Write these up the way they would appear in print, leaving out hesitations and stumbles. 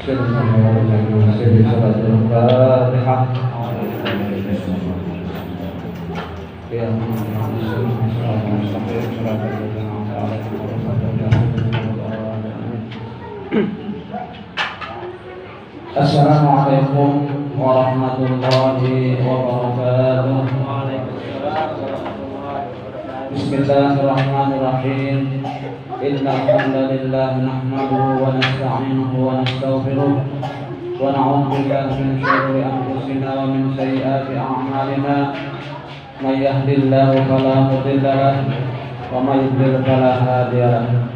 Assalamualaikum warahmatullahi wabarakatuh. Bismillahirrahmanirrahim. Innal hamdalillah nahmaduhu wa nasta'inuhu wa nastaghfiruh wa na'udzu billahi min shururi anfusina wa min sayyiati a'malina. May yahdihillahu fala mudilla lahu wa may yudlil fala hadiya lahu.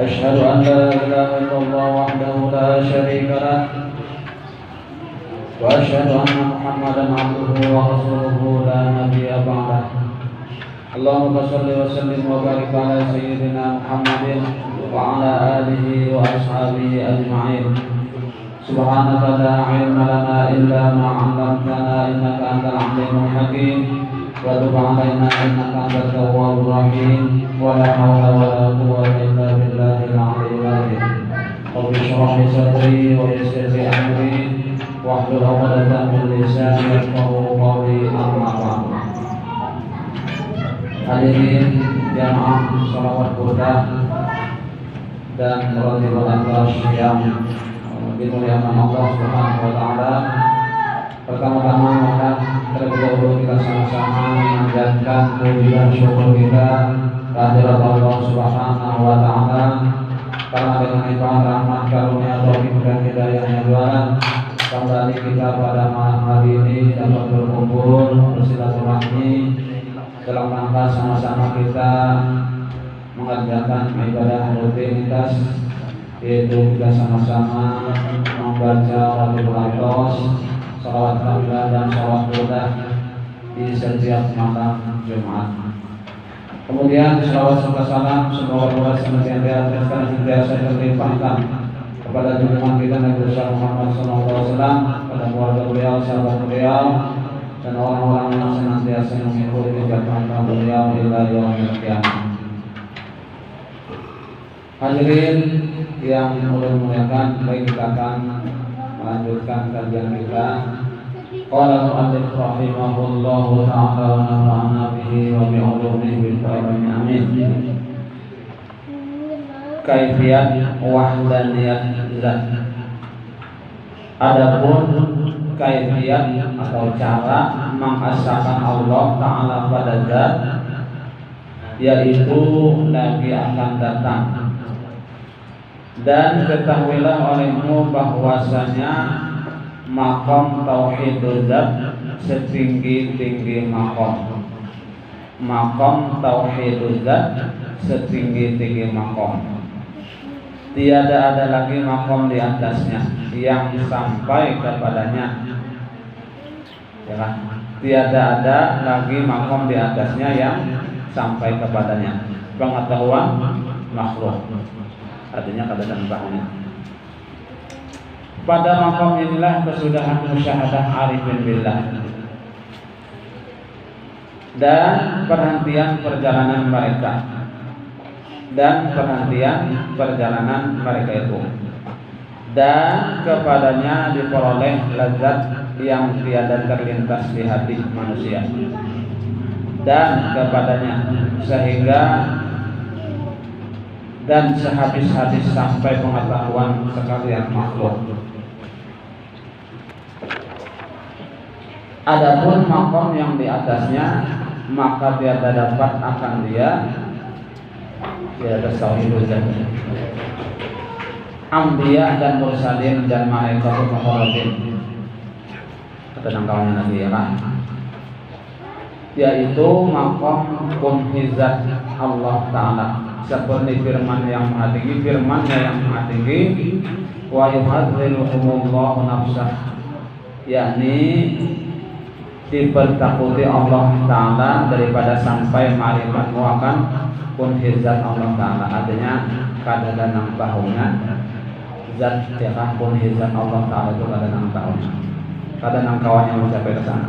Asyhadu an la ilaha illallah wahdahu la syarika lahu wa asyhadu anna Muhammadan abduhu wa rasuluhu la nabiyya ba'dahu. Allahumma shalli wa sallim wa barik ala sayyidina Muhammadin wa ala alihi wa ashabihi ajma'in. Subhanaka la ilma lana illa ma 'allamtana innaka antal alimul hakim. Wa tub 'alaina innaka antat tawwabur rahim. Wa la hawla wa la quwwata illa billahil 'aliyyil 'azim. Rabbi shrah li sadri wa yassir li amri wahlul 'uqdatam min lisani yafqahu qawli. Amma ba'du. Hadirin jamaah shalawat burdah dan radhiyallahu anhu yang dimuliakan Allah Subhanahu wa taala. Pertama-tama maka terlebih dahulu kita sama-sama menjanjikan puji dan syukur kita kehadirat Allah Subhanahu wa taala, karena dengan limpahan rahmat karunia taufik dan hidayahnya Tuhan kembali kita pada malam hari ini dapat berkumpul bersilaturahmi dalam rangka sama-sama kita mengerjakan ibadah rutinitas, yaitu kita sama-sama membaca Rabbul Atos, salawat kafilah dan salawat burdah di setiap malam Jumat. Kemudian salawat serta salam semoga Allah senantiasa terlimpahkan kepada junjungan kita Nabi Muhammad SAW, pada keluarga beliau, sahabat beliau, dan orang-orang yang senantiasa mengikuti jejak beliau hingga yaumil qiyamah. Hadirin yang mulia-muliakan, baik kita akan melanjutkan kajian kita. Qala al-mu'allif rahimahullahu ta'ala wa nafa'ana bihi wa bi'ulumihi bil alamin. Amin. Kaifiyat wahdaniyat zat. Adapun kaifiyat atau cara mengesahkan Allah Ta'ala pada zat, yaitu lagi akan datang. Dan ketahuilah olehmu bahwasanya maqam tauhidul zat setinggi-tinggi maqam. Maqam tauhidul zat setinggi-tinggi maqam. Tiada ada lagi maqam di atasnya yang sampai kepadanya. Ya kan? Tiada ada lagi maqam di atasnya yang sampai kepadanya. Pengetahuan makhluk. Artinya kata tambahnya. Pada maqam inilah kesudahan musyahadah arifin billah dan perhentian perjalanan mereka itu, dan kepadanya diperoleh lazat yang tiada terlintas di hati manusia, dan kepadanya sehingga dan sehabis-habis sampai pengetahuan sekalian makhluk. Adapun maqam yang di atasnya, maka tiada dapat akan dia di atas tauhidul zat. Anbiya dan mursalin dan malaikatul muqarrabin, kata nangkawnya Nabi ya kan, yaitu maqam kunhizat Allah Ta'ala, seperti firman yang maha tinggi, firmannya yang maha tinggi, wa yuhadziruhumullahu nafsah, yakni dipertakuti Allah Ta'ala daripada sampai ma'rifatmu akan kunhizat Allah Ta'ala. Artinya kadang-kadang bahunya zat ya kan, kunhizat Allah Ta'ala itu kadang-kadang bahunya, kadang-kadang kawannya mencapai ke sana.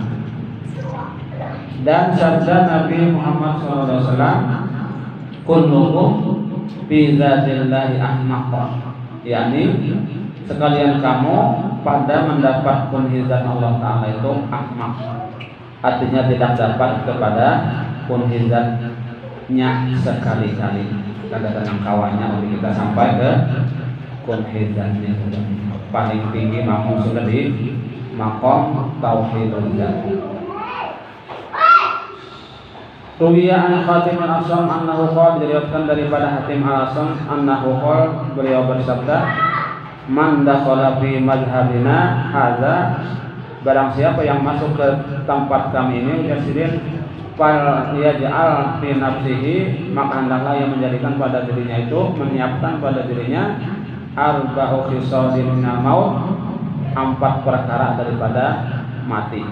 Dan sabda Nabi Muhammad SAW, kullukum fi dzatillahi ahmaq, yakni sekalian kamu pada mendapat kunhizat Allah Ta'ala itu ahmak, artinya tidak dapat kepada kunhizatnya sekali-kali. Kadang-kadang kawannya untuk kita sampai ke kunhizatnya paling tinggi makom sudah di makom tauhidul zat. Ruwiya an Hatim al-Asam annahu qala, diriwayatkan daripada Hatim al-Asam annahu qala, beliau bersabda, man dakhala fi madhhabina hadza, barang siapa yang masuk ke tempat kami ini, yasirin fal yaj'al fi nafsihi, maka hendaklah yang menjadikan pada dirinya itu, menyiapkan pada dirinya arba'u khisalin minal maut, 4 perkara daripada mati.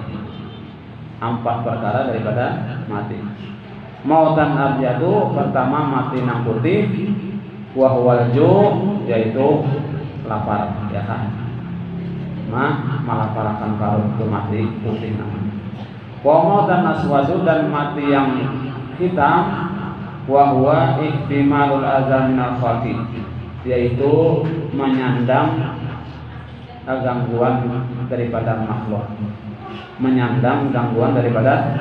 4 perkara daripada mati. Mautan abyadu, pertama mati nang putih, wa huwal ju', yaitu lapar, ya kan? Malaparakan karut itu mati putih namanya. Wa mautan aswadu, dan mati yang hitam, wa huwa ihtimalul azab minal khalqi, yaitu menyandang gangguan daripada makhluk. Menyandang gangguan daripada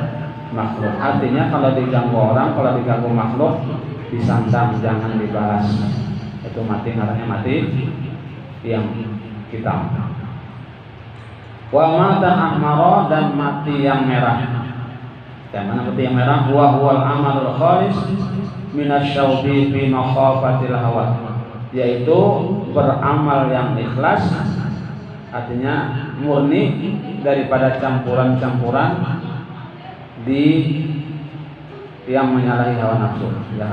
makhluk. Artinya kalau diganggu orang, kalau diganggu makhluk, disandang, jangan dibalas. Itu mati, namanya mati yang hitam. Wa matan ahmara, dan mati yang merah. Yang mana mati yang merah? Wa huwal amalul khalis minasyaubi fi makhafatil hawa, yaitu beramal yang ikhlas, artinya murni daripada campuran-campuran di yang menyalahi hawa nafsu, ya.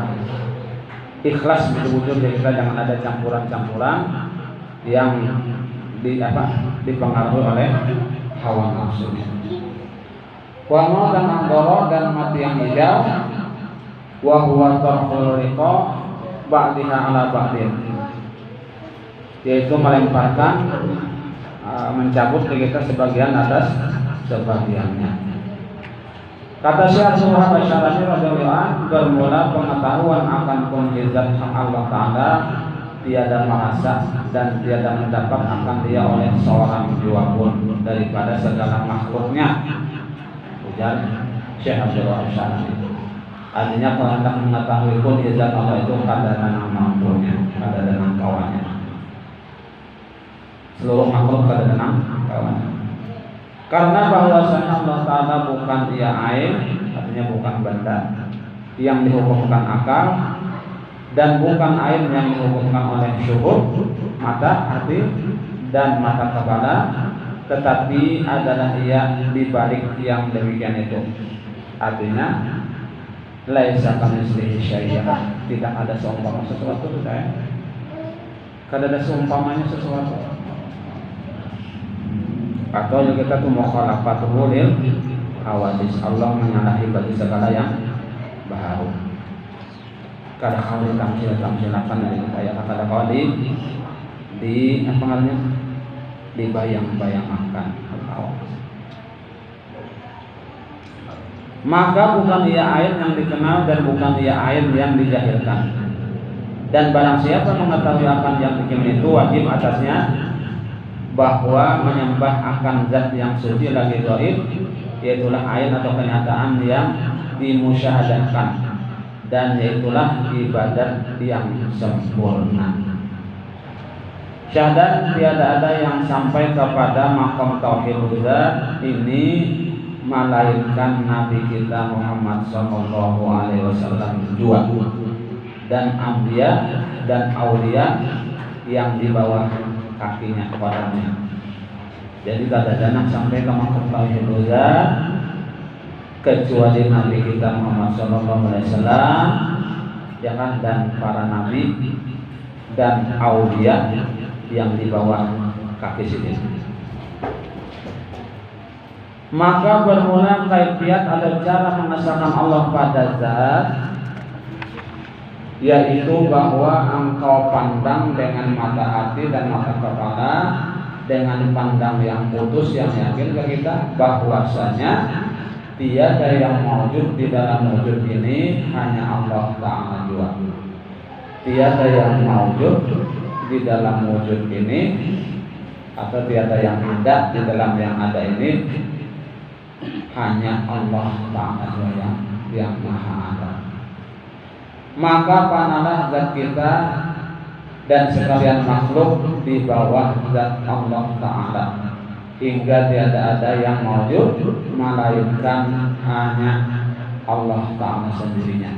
Ikhlas betul-betul, jadi kita jangan ada campuran-campuran yang dipengaruhi oleh hawa nafsu. Wa mautan anggoro, dan mati yang hijau, wa huwa tarhul riqa ba'diha ala ba'din, yaitu melemparkan, mencabut kita sebagian atas sebagiannya. Kata Syekh Suhaib Asy-Syarani radhiyallahu anhu, bermula pengetahuan akan kunhizat Allah Ta'ala tiada merasa dan tiada mendapat akan dia oleh seorang jiwa pun daripada segala makhluknya. Ujar Syekh Asy-Syarani. Artinya kalau hendak mengetahui kunhizat Allah itu kadang-kadang mampunya, kadang-kadang kawannya. Seluruh makhluk kadang-kadang kawannya. Karena bahwasanya Allah Ta'ala bukan dia air, artinya bukan benda yang dihukumkan akal, dan bukan air yang dihukumkan oleh syuhud, mata, hati, dan mata kepala, tetapi adalah ia di balik yang demikian itu. Artinya laisa kamitslihi syai'un, tidak ada seumpama sesuatu, sudah. Kada ada seumpamanya sesuatu. Atau yang kita tuh mukhalafatuhu lil hawadis, Allah menyalahi bagi segala yang baru. Kada kali tamsil-tamsilakan dari saya kata kau di apa namanya, dibayang-bayangkan atau maka bukan ia air yang dikenal dan bukan ia air yang dijahilkan. Dan barang siapa mengetahui akan yang demikian itu, wajib atasnya bahwa menyembah akan zat yang suci lagi gaib, yaitulah ain atau kenyataan yang dimusyahadahkan, dan yaitulah ibadat yang sempurna. Syahadat tiada ada yang sampai kepada maqam tauhid zat ini melainkan Nabi kita Muhammad sallallahu alaihi wasallam jua, dan anbiya dan aulia yang di bawah kakinya kepadanya. Jadi tak ada yang sampai ke maqam tauhid zat kecuali Nabi kita Muhammad sallallahu alaihi wasallam, jangan, dan para nabi dan aulia yang di bawah kaki sini. Maka bermula kaifiat ada cara mengesahkan Allah pada zat, yaitu bahwa engkau pandang dengan mata hati dan mata kepala, dengan pandang yang putus yang yakin ke kita bahwasanya tiada yang mewujud di dalam wujud ini, hanya Allah Ta'ala jua. Tiada yang mewujud di dalam wujud ini, atau tiada yang ada di dalam yang ada ini, hanya Allah Ta'ala yang maha ada. Maka panalah zat kita dan sekalian makhluk di bawah zat Allah Ta'ala, hingga tiada ada yang maujud melainkan hanya Allah Ta'ala sendirinya.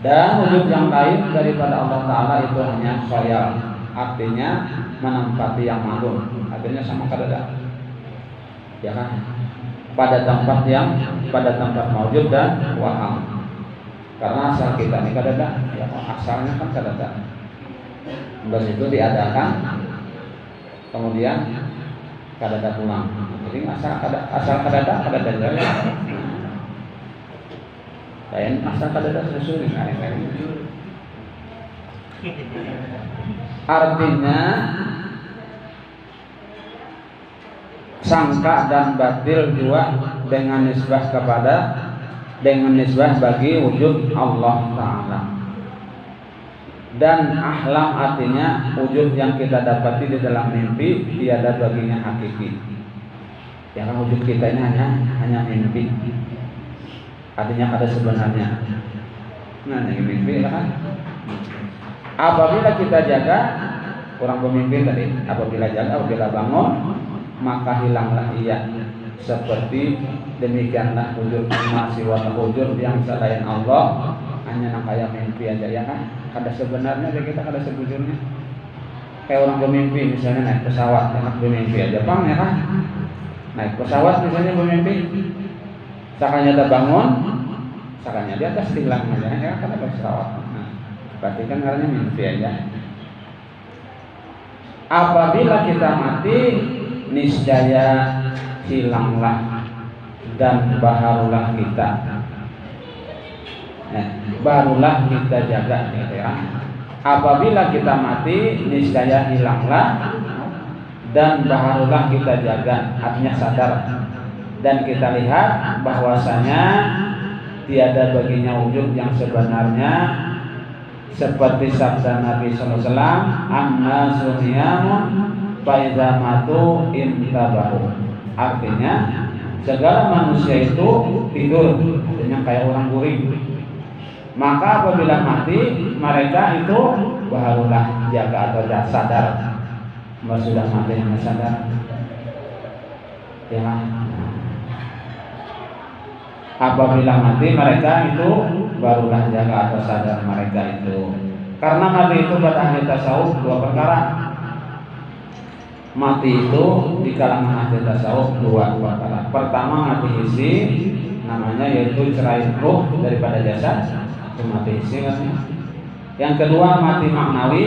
Dan wujud yang lain daripada Allah Ta'ala itu hanya khayal, artinya menempati yang maklum, artinya sama kadada, ya kan? Pada tempat maujud dan waham. Karena asal kita ini kadada, ya asalnya kan kadada. Terus itu diadakan, kemudian kadada pulang. Jadi asal kadada jaya. Lain asal kadada susuri kali-kali. Artinya sangka dan batil juga dengan nisbah bagi wujud Allah Ta'ala. Dan ahlam artinya wujud yang kita dapati di dalam mimpi tiada baginya hakiki. Ya kan, wujud kita ini hanya mimpi, artinya ada sebenarnya. Nah, ini mimpi kan. Apabila kita jaga, orang pemimpin tadi, apabila bangun, maka hilanglah ia. Seperti demikianlah wujud masih wujud yang selain Allah hanya kayak mimpi aja, ya kan? Ada sebenarnya kita ada sebujurnya. Kayak orang bermimpi misalnya naik pesawat, enak bermimpi aja, bang, ya kan? Naik pesawat misalnya bermimpi, sakanya ada bangun, sakanya di atas hilang aja, ya kan? Ada pesawat. Berarti kan karena mimpi aja. Apabila kita mati, niscaya hilanglah dan baharulah kita. Barulah kita jaga, ya. Apabila kita mati, niscaya hilanglah dan baharulah kita jaga, artinya sadar. Dan kita lihat bahwasanya tiada baginya wujud yang sebenarnya, seperti sabda Nabi SAW, an-nasu niyamun fa idza matu intabahu. Artinya segala manusia itu tidur, artinya kayak orang guring. Maka apabila mati, mereka itu barulah jaga atau sadar. Bahwa sudah mati hanya sadar, ya. Apabila mati mereka itu barulah jaga atau sadar mereka itu. Karena mati itu pada ahli tasawuf dua perkara. Mati itu di kalangan ahli tasawuf dua perkara. Pertama mati hissi, namanya yaitu cerai ruh daripada jasad, itu mati hissi katanya. Yang kedua mati maknawi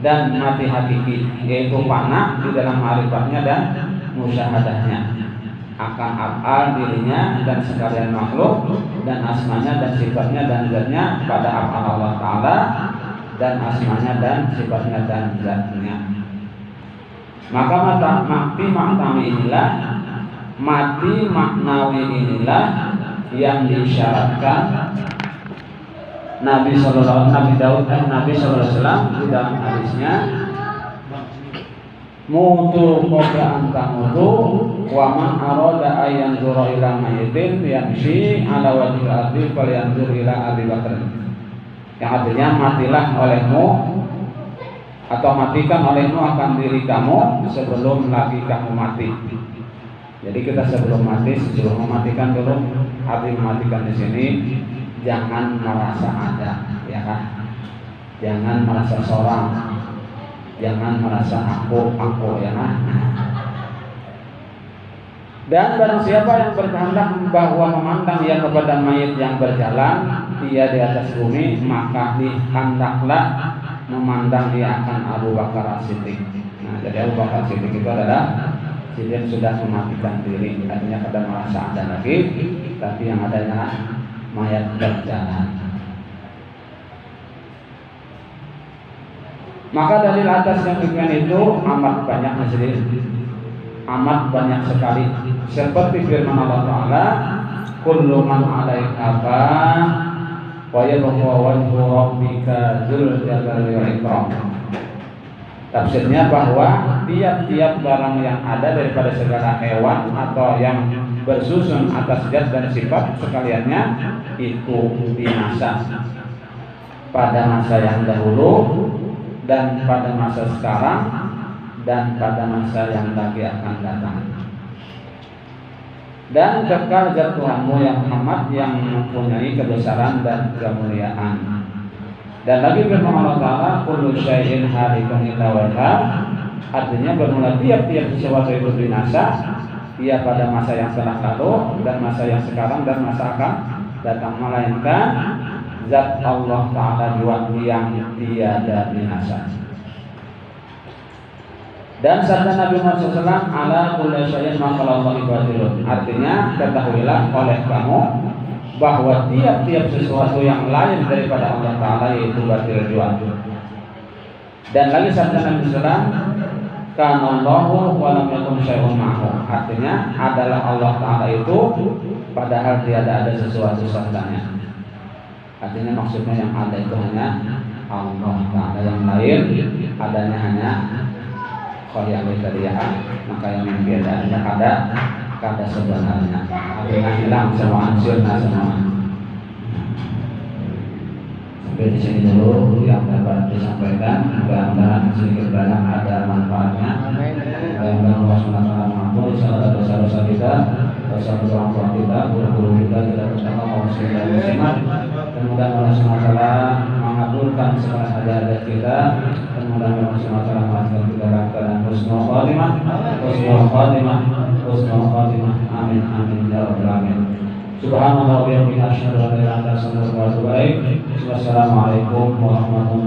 dan mati hakiki, yaitu fana di dalam ma'rifatnya dan musyahadahnya akan af'al dirinya dan sekalian makhluk dan asmanya dan sifatnya dan zatnya pada af'al Allah Ta'ala dan asmanya dan sifatnya dan zatnya. Maka mati maknawi inilah yang diisyaratkan Nabi Daud Nabi SAW di dalam hadisnya, mutu qabla an tamutu wa man arada ayyan zura ila mayyitin yamshi ala wajhil ardi falyanzur ila Abi Bakr. Yang artinya matilah olehmu atau matikan olehmu akan diri kamu sebelum lagi kamu mati. Jadi kita sebelum mati, sebelum mematikan dulu, arti mematikan di sini jangan merasa ada, ya kan? Jangan merasa seorang, jangan merasa aku, ya kan? Dan barang siapa yang berkehendak bahwa memandang ia kepada mayit yang berjalan dia di atas bumi, maka dihendaklah memandang dia akan Abu Bakar As-Siddiq. Nah, jadi Abu Bakar As-Siddiq itu adalah dia sudah mematikan diri, artinya kada merasa ada lagi, tapi yang adanya mayat berjalan. Maka dari atas yang demikian itu amat banyak amat banyak sekali, seperti firman Allah Ta'ala, kullu man 'alaiha fan wa yabqa wajhu rabbika dzul jalali wal ikram. Tafsirnya bahwa tiap-tiap barang yang ada daripada segala hewan atau yang bersusun atas zat dan sifat sekaliannya itu binasa pada masa yang dahulu dan pada masa sekarang dan pada masa yang lagi akan datang. Dan kekal zat Tuhanmu yang Muhammad yang mempunyai kebesaran dan kemuliaan. Dan lagi firman Allah Ta'ala, kullu syai'in halikun illa wajhah, artinya bermula tiap-tiap sesuatu itu binasa, ia pada masa yang telah lalu dan masa yang sekarang dan masa akan datang, melainkan zat Allah Ta'ala yang tiada binasa. Dan sabda Nabi Muhammad SAW, ala kulli syai'in ma khalaqallahu batilun, artinya ketahuilah oleh kamu bahwa tiap-tiap sesuatu yang lain daripada Allah Ta'ala yaitu batil jua. Dan lagi sabda Nabi SAW, kanallahu wa lam yakun syai'un ma'hu, artinya adalah Allah Ta'ala itu padahal tiada ada sesuatu sertanya. Artinya maksudnya yang ada itu hanya Allah Ta'ala, yang lain adanya hanya khaliqul kariyah, maka yang biadanya kada sebenarnya, artinya hilang semua, hancurnya semua. Sampai di sini dulu yang dapat disampaikan, mudah-mudahan sedikit banyak ada manfaatnya. Mudah-mudahan Allah SWT mengampuni segala dosa-dosa kita, dosa orang tua kita, guru-guru kita bersama kaum muslimin dan muslimat. Dan mudah-mudahan Allah SWT mengabulkan segala hajat kita, dan mudah-mudahan Allah SWT mengabulkan kita dalam keadaan husnul khatimah, husnul khatimah, husnul khatimah. Amin amin ya rabbal alamin. Subhanallah wa bihamdihi asyhadu an la ilaha illa anta astaghfiruka wa atubu ilaik. Wassalamualaikum warahmatullahi wabarakatuh.